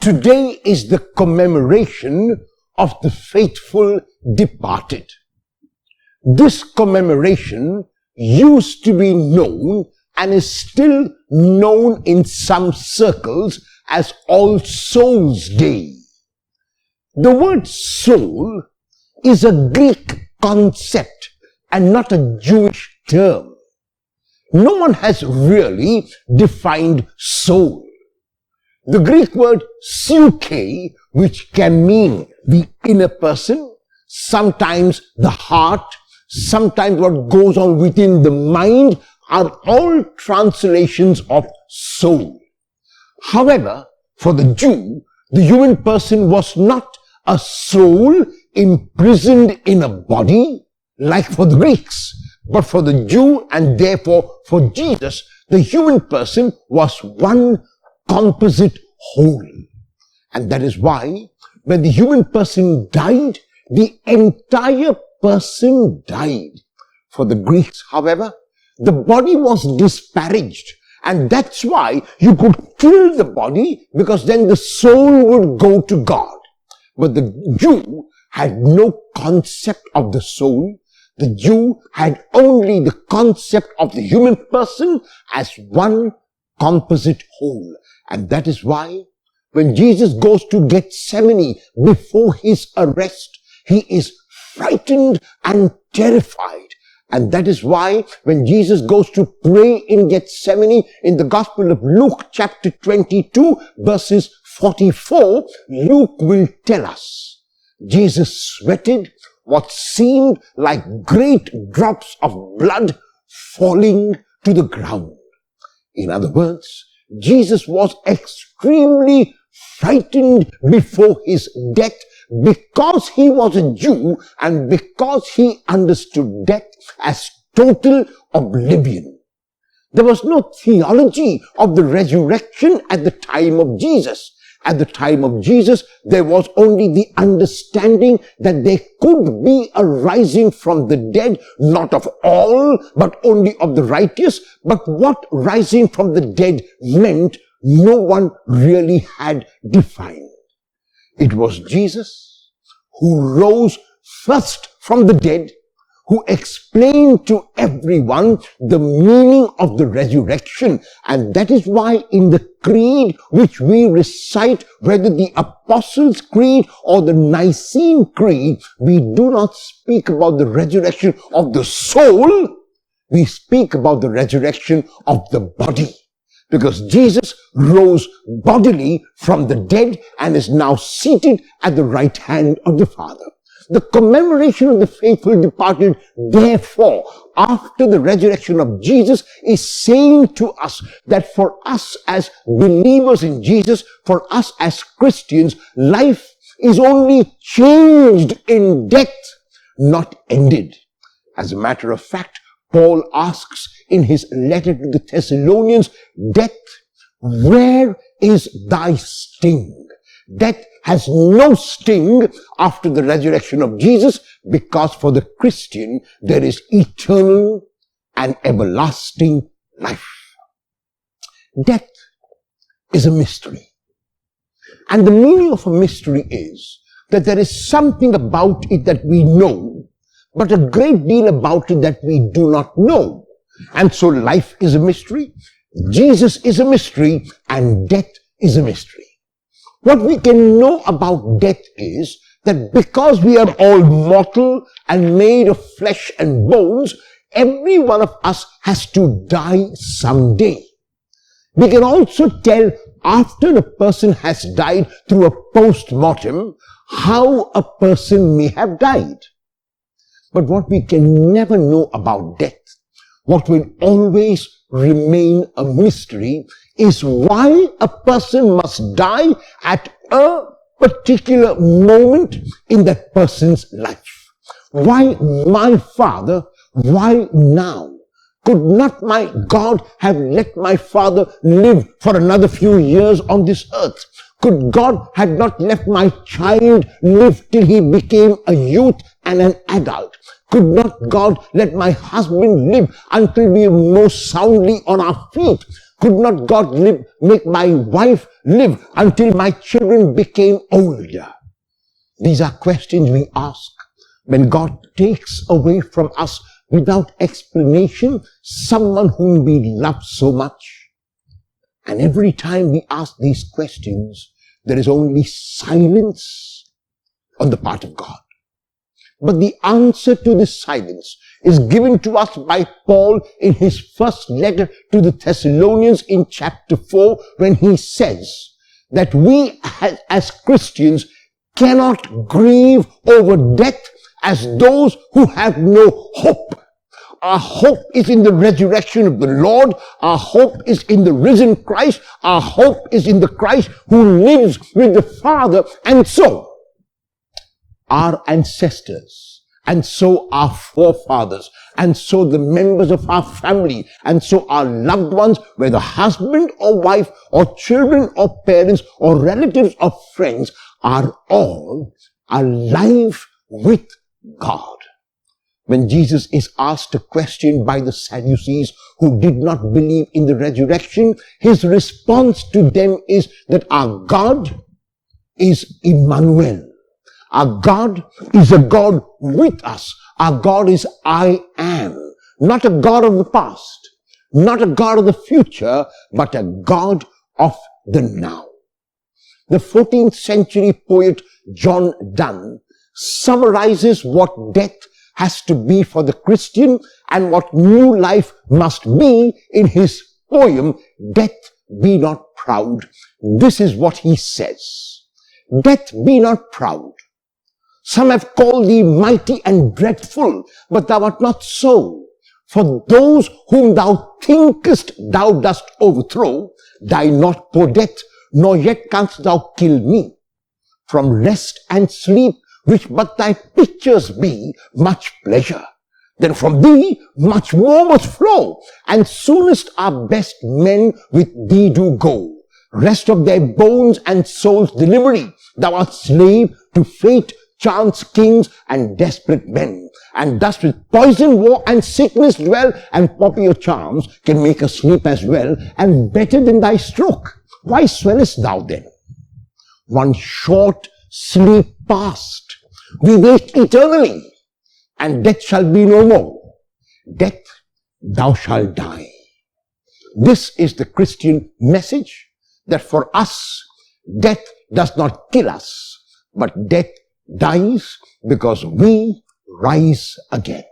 Today is the commemoration of the faithful departed. This commemoration used to be known and is still known in some circles as All Souls Day. The word soul is a Greek concept and not a Jewish term. No one has really defined soul. The Greek word psyche, which can mean the inner person, sometimes the heart, sometimes what goes on within the mind, are all translations of soul. However, for the Jew, the human person was not a soul imprisoned in a body like for the Greeks, but for the Jew and therefore for Jesus, the human person was one composite whole. And that is why when the human person died, the entire person died. For the Greeks, however, the body was disparaged, and that's why you could kill the body, because then the soul would go to God. But the Jew had no concept of the soul. The Jew had only the concept of the human person as one composite whole. And that is why when Jesus goes to Gethsemane before his arrest, he is frightened and terrified. And that is why when Jesus goes to pray in Gethsemane in the Gospel of Luke chapter 22 verses 44, Luke will tell us Jesus sweated what seemed like great drops of blood falling to the ground. In other words, Jesus was extremely frightened before his death because he was a Jew and because he understood death as total oblivion. There was no theology of the resurrection at the time of Jesus. At the time of Jesus, there was only the understanding that there could be a rising from the dead, not of all, but only of the righteous. But what rising from the dead meant, no one really had defined. It was Jesus who rose first from the dead, who explained to everyone the meaning of the resurrection. And that is why in the creed which we recite, whether the Apostles' Creed or the Nicene Creed, we do not speak about the resurrection of the soul, we speak about the resurrection of the body. Because Jesus rose bodily from the dead and is now seated at the right hand of the Father. The commemoration of the faithful departed, therefore, after the resurrection of Jesus, is saying to us that for us as believers in Jesus, for us as Christians, life is only changed in death, not ended. As a matter of fact, Paul asks in his letter to the Thessalonians, "Death, where is thy sting?" Death has no sting after the resurrection of Jesus, because for the Christian there is eternal and everlasting life. Death is a mystery. And the meaning of a mystery is that there is something about it that we know, but a great deal about it that we do not know. And so life is a mystery, Jesus is a mystery, and death is a mystery. What we can know about death is that because we are all mortal and made of flesh and bones, every one of us has to die someday. We can also tell after a person has died through a post-mortem how a person may have died. But what we can never know about death, what will always remain a mystery, is why a person must die at a particular moment in that person's life. Why my Father? Why now? Could not my God have let my father live for another few years on this earth? Could God had not left my child live till he became a youth and an adult? Could not God let my husband live until we are more soundly on our feet? Could not God make my wife live until my children became older? These are questions we ask when God takes away from us without explanation someone whom we love so much. And every time we ask these questions, there is only silence on the part of God. But the answer to this silence is given to us by Paul in his first letter to the Thessalonians in chapter 4, when he says that we as Christians cannot grieve over death as those who have no hope. Our hope is in the resurrection of the Lord. Our hope is in the risen Christ. Our hope is in the Christ who lives with the Father. And so, our ancestors, and so our forefathers, and so the members of our family, and so our loved ones, whether husband or wife, or children or parents, or relatives or friends, are all alive with God. When Jesus is asked a question by the Sadducees who did not believe in the resurrection, his response to them is that our God is Emmanuel. Our God is a God with us. Our God is I am. Not a God of the past, not a God of the future, but a God of the now. The 14th century poet John Donne summarizes what death has to be for the Christian and what new life must be in his poem, Death Be Not Proud. This is what he says. Death be not proud. Some have called thee mighty and dreadful, but thou art not so. For those whom thou thinkest thou dost overthrow, die not, poor death, nor yet canst thou kill me. From rest and sleep, which but thy pictures be, much pleasure. Then from thee much more must flow, and soonest our best men with thee do go. Rest of their bones and souls delivery, thou art slave to fate, chance, kings, and desperate men. And thus with poison, war, and sickness dwell, and popular charms can make us sleep as well, and better than thy stroke. Why swellest thou then? One short sleep past, we wake eternally, and death shall be no more. Death, thou shalt die. This is the Christian message, that for us, death does not kill us, but death dies because we rise again.